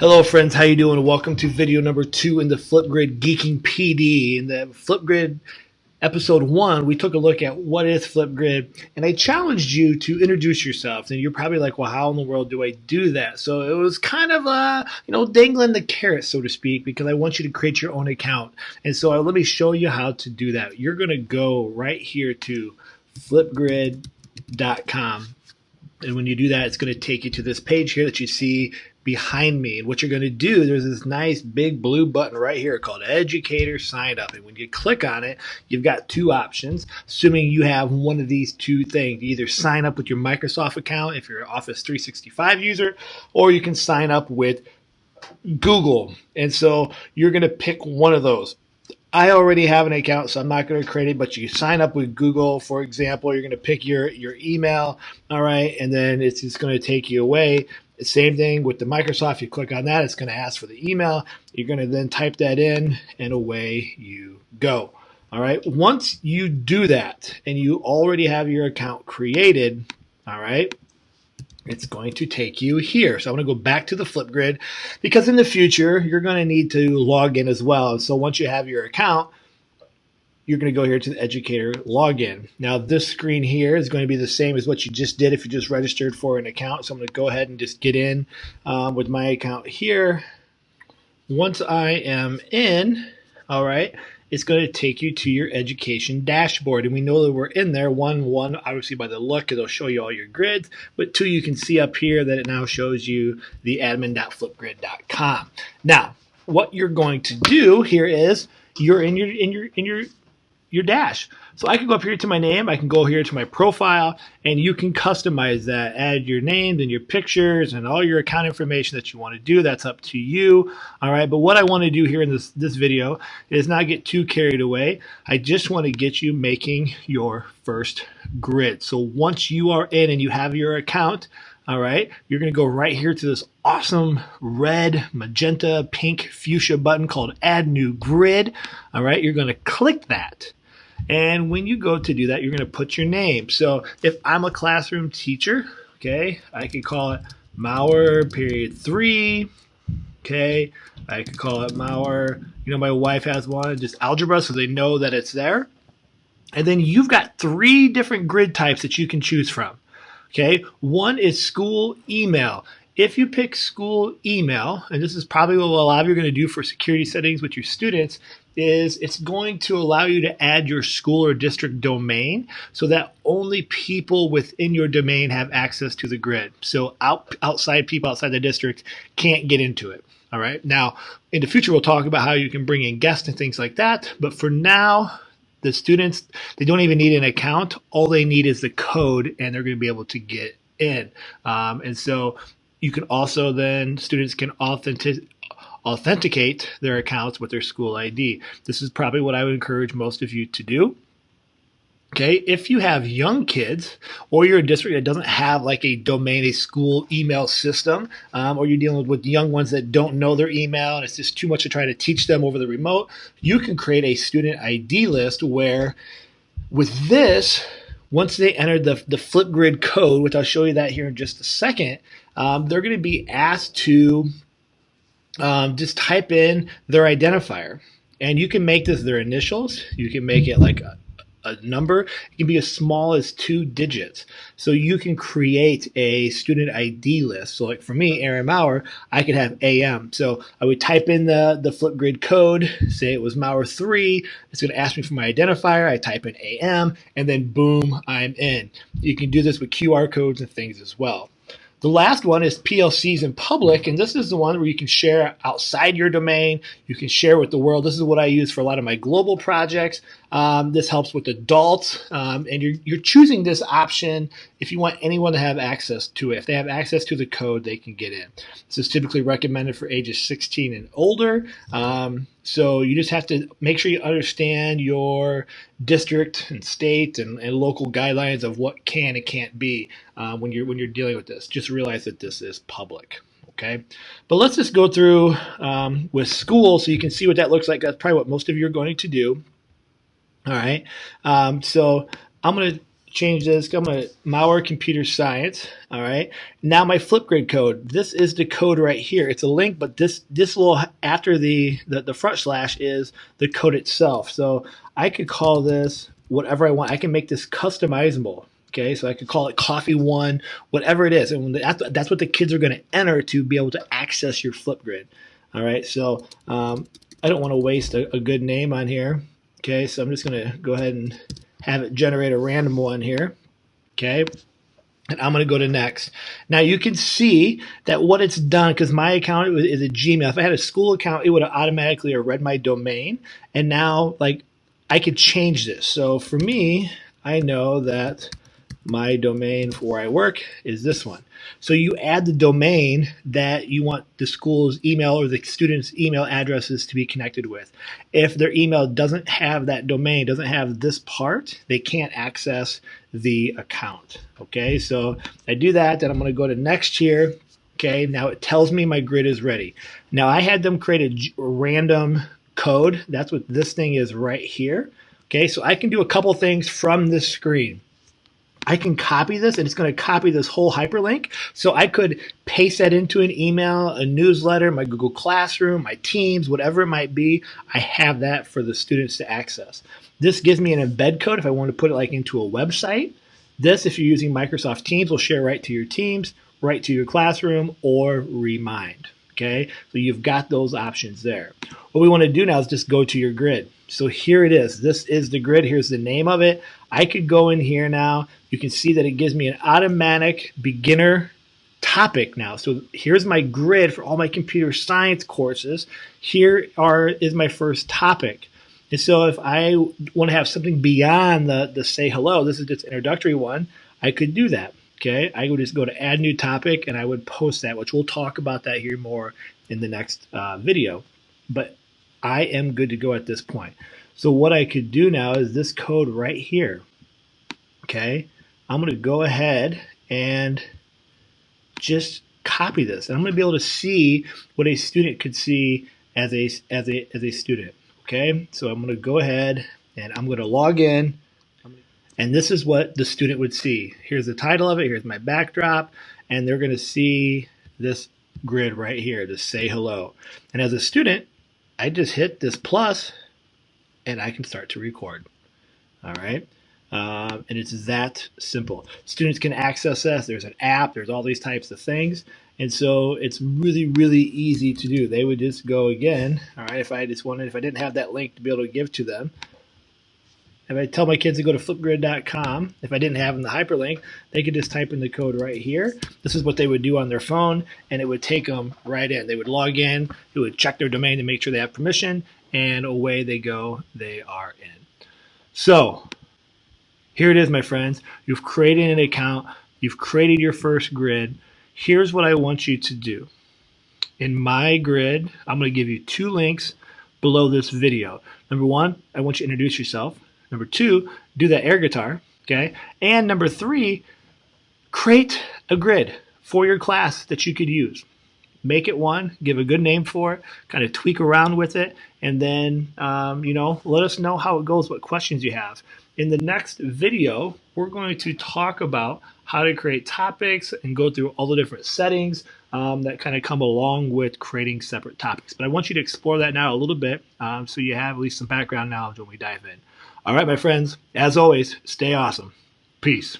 Hello friends, how you doing? Welcome to video number 2 in the Flipgrid Geeking PD. In the Flipgrid episode 1, we took a look at what is Flipgrid, and I challenged you to introduce yourself. And you're probably like, well, how in the world do I do that? So it was kind of dangling the carrot, so to speak, because I want you to create your own account. And so let me show you how to do that. You're going to go right here to flipgrid.com. And when you do that, it's going to take you to this page here that you see behind me. And what you're going to do, there's this nice big blue button right here called Educator Sign Up. And when you click on it, you've got two options, assuming you have one of these two things. You either sign up with your Microsoft account if you're an Office 365 user, or you can sign up with Google. And so you're going to pick one of those. I already have an account, so I'm not going to create it, but you sign up with Google, for example. You're going to pick your email, all right, and then it's just going to take you away. The same thing with the Microsoft. You click on that, it's going to ask for the email. You're going to then type that in, and away you go. All right, once you do that and you already have your account created, all right, it's going to take you here. So I'm going to go back to the Flipgrid because in the future, you're going to need to log in as well. So once you have your account, you're going to go here to the Educator Login. Now this screen here is going to be the same as what you just did if you just registered for an account. So I'm going to go ahead and just get in with my account here. Once I am in, all right, it's going to take you to your education dashboard. And we know that we're in there. One, obviously by the look, it'll show you all your grids. But two, you can see up here that it now shows you the admin.flipgrid.com. Now, what you're going to do here is you're in your dash. So I can go up here to my name, I can go here to my profile, and you can customize that, add your names and your pictures and all your account information that you want to do. That's up to you. All right, but what I want to do here in this video is not get too carried away. I just want to get you making your first grid. So once you are in and you have your account, all right, you're going to go right here to this awesome red, magenta, pink, fuchsia button called Add New Grid. All right, you're going to click that. And when you go to do that, you're going to put your name. So if I'm a classroom teacher, okay, I could call it Mauer period 3. Okay, I could call it Mauer. You know, my wife has one, just algebra, so they know that it's there. And then you've got 3 different grid types that you can choose from. Okay, one is school email. If you pick school email, and this is probably what a lot of you are going to do for security settings with your students, is it's going to allow you to add your school or district domain so that only people within your domain have access to the grid. So outside people outside the district can't get into it. All right. Now, in the future, we'll talk about how you can bring in guests and things like that. But for now, the students, they don't even need an account. All they need is the code, and they're going to be able to get in. And so you can also then, students can authenticate their accounts with their school ID. This is probably what I would encourage most of you to do. Okay, if you have young kids or you're a district that doesn't have like a domain, a school email system, or you're dealing with young ones that don't know their email and it's just too much to try to teach them over the remote, you can create a student ID list where with this, once they enter the Flipgrid code, which I'll show you that here in just a second, they're going to be asked to just type in their identifier. And you can make this their initials. You can make it like a number. It can be as small as 2 digits. So you can create a student ID list. So like for me, Aaron Mauer, I could have AM. So I would type in the Flipgrid code, say it was Mauer 3. It's going to ask me for my identifier. I type in AM, and then boom, I'm in. You can do this with QR codes and things as well. The last one is PLCs in public, and this is the one where you can share outside your domain. You can share with the world. This is what I use for a lot of my global projects. This helps with adults, and you're choosing this option if you want anyone to have access to it. If they have access to the code, they can get in. This is typically recommended for ages 16 and older. So you just have to make sure you understand your district and state and local guidelines of what can and can't be when you're dealing with this. Just realize that this is public. Okay, but let's just go through with school so you can see what that looks like. That's probably what most of you are going to do. All right, so I'm going to change this. I'm going to malware computer science. All right. Now my Flipgrid code. This is the code right here. It's a link, but this little after the front slash is the code itself. So I could call this whatever I want. I can make this customizable. Okay, so I could call it Coffee One, whatever it is, and that's what the kids are going to enter to be able to access your Flipgrid. All right, so I don't want to waste a good name on here. Okay, so I'm just going to go ahead and have it generate a random one here. Okay, and I'm going to go to next. Now you can see that what it's done, because my account is a Gmail. If I had a school account, it would have automatically read my domain, and now like I could change this. So for me, I know that my domain for where I work is this one. So you add the domain that you want the school's email or the student's email addresses to be connected with. If their email doesn't have that domain, doesn't have this part, they can't access the account. Okay, so I do that, then I'm going to go to next here. Okay, now it tells me my grid is ready. Now I had them create a random code. That's what this thing is right here. Okay, so I can do a couple things from this screen. I can copy this, and it's going to copy this whole hyperlink. So I could paste that into an email, a newsletter, my Google Classroom, my Teams, whatever it might be. I have that for the students to access. This gives me an embed code if I want to put it like into a website. This, if you're using Microsoft Teams, will share right to your Teams, right to your classroom, or Remind. Okay, so you've got those options there. What we want to do now is just go to your grid. So here it is. This is the grid. Here's the name of it. I could go in here now. You can see that it gives me an automatic beginner topic now. So here's my grid for all my computer science courses. Here is my first topic. And so if I want to have something beyond the say hello, this is just introductory one, I could do that. Okay, I would just go to add new topic and I would post that, which we'll talk about that here more in the next video. But I am good to go at this point. So what I could do now is this code right here. Okay, I'm going to go ahead and just copy this. And I'm going to be able to see what a student could see as a student. Okay, so I'm going to go ahead and I'm going to log in. And this is what the student would see. Here's the title of it. Here's my backdrop. And they're going to see this grid right here to say hello. And as a student, I just hit this plus and I can start to record. All right. And it's that simple. Students can access this. There's an app. There's all these types of things. And so it's really, really easy to do. They would just go again. All right. If I didn't have that link to be able to give to them, if I tell my kids to go to flipgrid.com, if I didn't have them the hyperlink, they could just type in the code right here. This is what they would do on their phone, and it would take them right in. They would log in, it would check their domain to make sure they have permission, and away they go. They are in. So here it is, my friends. You've created an account. You've created your first grid. Here's what I want you to do. In my grid, I'm going to give you 2 links below this video. Number 1, I want you to introduce yourself. Number 2, do that air guitar, okay? And number 3, create a grid for your class that you could use. Make it one, give a good name for it, kind of tweak around with it, and then, let us know how it goes, what questions you have. In the next video, we're going to talk about how to create topics and go through all the different settings that kind of come along with creating separate topics. But I want you to explore that now a little bit so you have at least some background knowledge when we dive in. All right, my friends, as always, stay awesome. Peace.